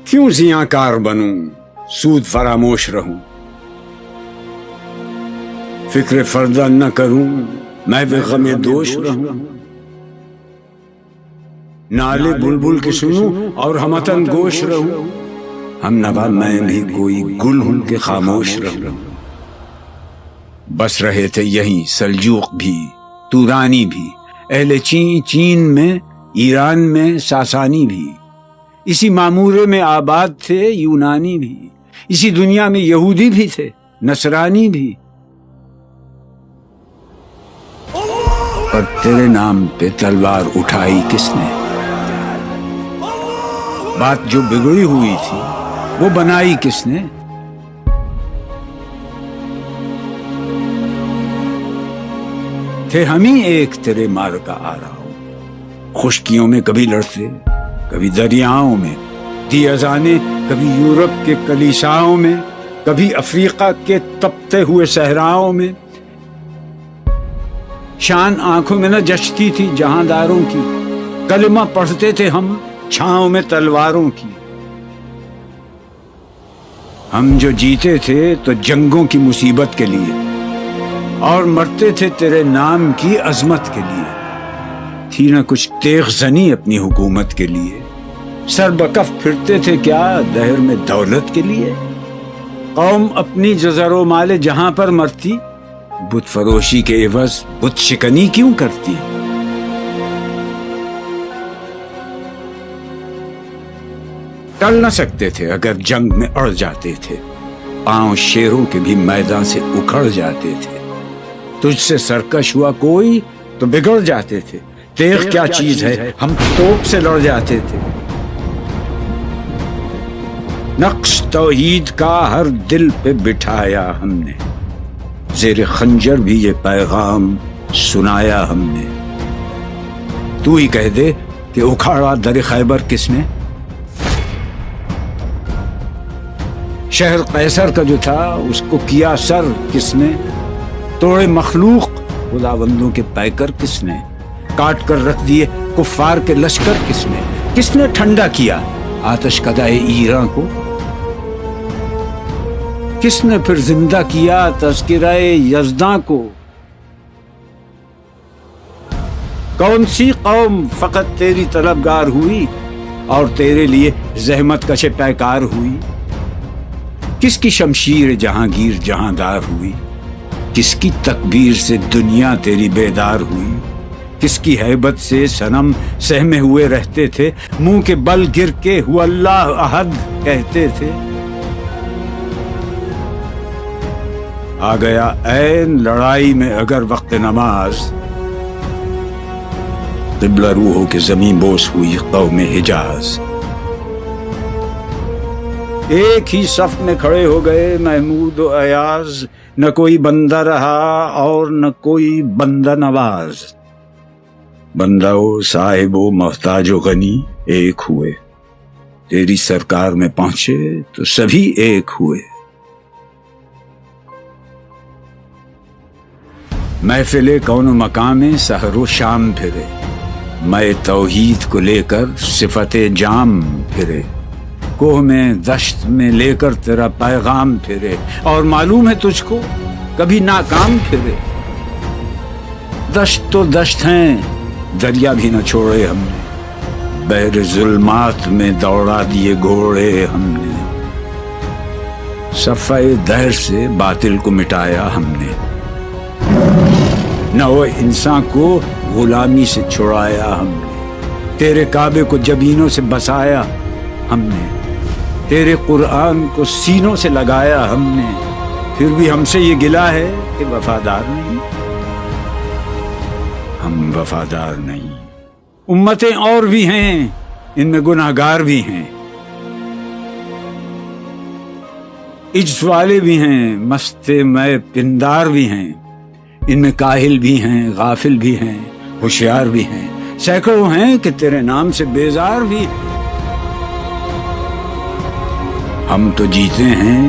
کیوں زیاں بنوں سود فراموش رہوں، فکر فردہ نہ کروں میں بے غم دوش رہوں، نالے بلبل کے سنوں اور ہمتن گوش رہوں، ہم نوا میں بھی کوئی گل ہوں کہ خاموش رہوں۔ بس رہے تھے یہیں سلجوق بھی تورانی بھی، اہل چین میں ایران میں ساسانی بھی، اسی معمورے میں آباد تھے یونانی بھی، اسی دنیا میں یہودی بھی تھے نصرانی بھی، پر تیرے نام پہ تلوار اٹھائی کس نے؟ بات جو بگڑی ہوئی تھی وہ بنائی کس نے؟ تھے ہم ہی ایک تیرے مار کا آ رہا ہوں، خشکیوں میں کبھی لڑتے کبھی دریاؤں میں، دی اذانیں کبھی یورپ کے کلیساؤں میں، کبھی افریقہ کے تپتے ہوئے صحراؤں میں، شان آنکھوں میں نہ جچتی تھی جہانداروں کی، کلمہ پڑھتے تھے ہم چھاؤں میں تلواروں کی، ہم جو جیتے تھے تو جنگوں کی مصیبت کے لیے اور مرتے تھے تیرے نام کی عظمت کے لیے، تھی نہ کچھ تیغ زنی اپنی حکومت کے لیے، سر بکف پھرتے تھے کیا دہر میں دولت کے لیے، قوم اپنی جزر و مال جہاں پر مرتی، بت فروشی کے عوض بت شکنی کیوں کرتی؟ ٹل نہ سکتے تھے اگر جنگ میں اڑ جاتے تھے، پاؤں شیروں کے بھی میدان سے اکھڑ جاتے تھے، تجھ سے سرکش ہوا کوئی تو بگڑ جاتے تھے، تیغ کیا چیز ہے ہم توپ سے لڑ جاتے تھے، نقش توحید کا ہر دل پہ بٹھایا ہم نے، زیر خنجر بھی یہ پیغام سنایا ہم نے، تو ہی کہہ دے کہ اکھاڑا در خیبر کس نے؟ شہر قیصر کا جو تھا اس کو کیا سر کس نے؟ توڑے مخلوق خداوندوں کے پیکر کس نے؟ کاٹ کر رکھ دیے کفار کے لشکر کس نے ٹھنڈا کیا آتش کدائے ایران کو؟ کس نے پھر زندہ کیا تذکرہ یزداں کو؟ کون سی قوم فقط تیری طلبگار ہوئی اور تیرے لیے زحمت کش پیکار ہوئی؟ کس کی شمشیر جہانگیر جہاندار ہوئی؟ کس کی تکبیر سے دنیا تیری بیدار ہوئی؟ کس کی ہیبت سے صنم سہمے ہوئے رہتے تھے، منہ کے بل گر کے ہو اللہ احد کہتے تھے؟ آ گیا عین لڑائی میں اگر وقت نماز، قبلہ روح ہو کے زمین بوس ہوئی قوم حجاز، ایک ہی صف میں کھڑے ہو گئے محمود و ایاز، نہ کوئی بندہ رہا اور نہ کوئی بندہ نواز، بندہ و صاحب و محتاج و غنی ایک ہوئے، تیری سرکار میں پہنچے تو سبھی ایک ہوئے، محفل کون و مقام سحر و شام پھرے، میں توحید کو لے کر صفت جام پھرے، کوہ میں دشت میں لے کر تیرا پیغام پھرے، اور معلوم ہے تجھ کو کبھی ناکام پھرے، دشت تو دشت ہیں دریا بھی نہ چھوڑے ہم نے، بحر ظلمات میں دوڑا دیے گھوڑے ہم نے، صفحہ دہر سے باطل کو مٹایا ہم نے، نو انسان کو غلامی سے چھڑایا ہم نے، تیرے کعبے کو جبینوں سے بسایا ہم نے، تیرے قرآن کو سینوں سے لگایا ہم نے، پھر بھی ہم سے یہ گلہ ہے کہ وفادار نہیں، ہم وفادار نہیں، امتیں اور بھی ہیں ان میں گناہگار بھی ہیں، عجز والے بھی ہیں مست میں پندار بھی ہیں، ان میں کاہل بھی ہیں غافل بھی ہیں ہوشیار بھی ہیں، سینکڑوں ہیں کہ تیرے نام سے بیزار بھی ہیں، ہم تو جیتے ہیں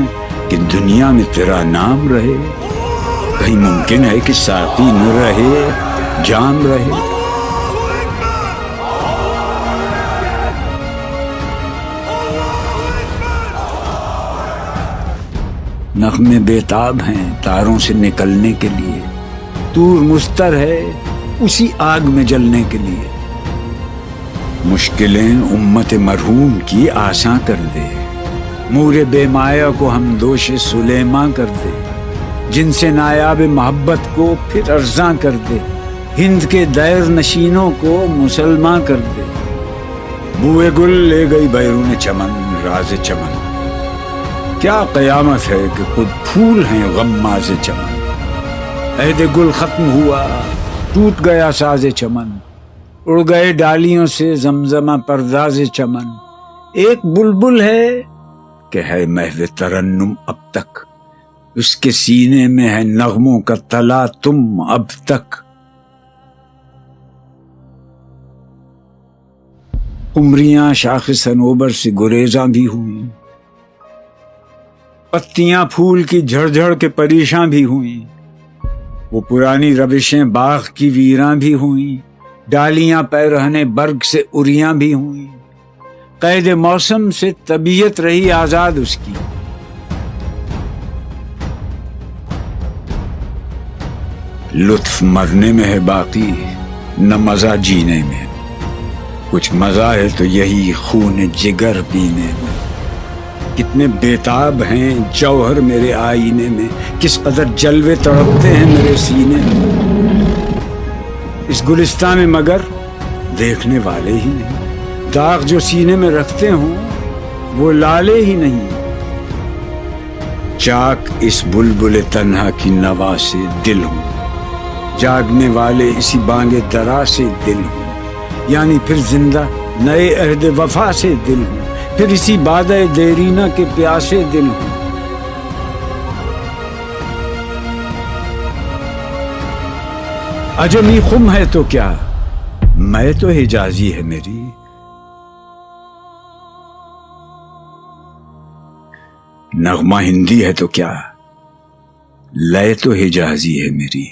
کہ دنیا میں تیرا نام رہے، کہیں ممکن ہے کہ ساقی نہ رہے جام رہے، نغمے بیتاب ہیں تاروں سے نکلنے کے لیے، طور مستر ہے اسی آگ میں جلنے کے لیے۔ مشکلیں امت مرحوم کی آساں کر دے، مور بے مایا کو ہم دوش سلیماں کر دے، جن سے نایاب محبت کو پھر ارزاں کر دے، ہند کے دیر نشینوں کو مسلمان کر دے۔ بوئے گل لے گئی بیرون چمن راز چمن، کیا قیامت ہے کہ خود پھول ہیں غماز چمن۔ عہد گل ختم ہوا ٹوٹ گیا ساز چمن، اڑ گئے ڈالیوں سے زمزمہ پرداز چمن۔ ایک بلبل ہے کہ ہے محو ترنم اب تک، اس کے سینے میں ہے نغموں کا تلا تم اب تک۔ قمریاں شاخ صنوبر سے گریزاں بھی ہوئیں، پتیاں پھول کی جھڑ جھڑ کے پریشاں بھی ہوئیں، وہ پرانی روشیں باغ کی ویراں بھی ہوئیں، ڈالیاں پیرہنے برگ سے اریاں بھی ہوئیں۔ قید موسم سے طبیعت رہی آزاد اس کی، لطف مرنے میں ہے باقی نہ مزہ جینے میں، کچھ مزہ ہے تو یہی خون جگر پینے میں۔ کتنے بیتاب ہیں جوہر میرے آئینے میں، کس قدر جلوے تڑپتے ہیں میرے سینے میں۔ اس گلستان میں مگر دیکھنے والے ہی نہیں، داغ جو سینے میں رکھتے ہوں وہ لالے ہی نہیں۔ چاک اس بلبل تنہا کی نوا سے دل ہوں، جاگنے والے اسی بانگ درا سے دل ہوں، یعنی پھر زندہ نئے عہد وفا سے دل ہوں، پھر اسی بادہ دیرینہ کے پیاسے دل ہوں۔ عجمی خم ہے تو کیا، میں تو حجازی ہے میری، نغمہ ہندی ہے تو کیا، لے تو حجازی ہے میری۔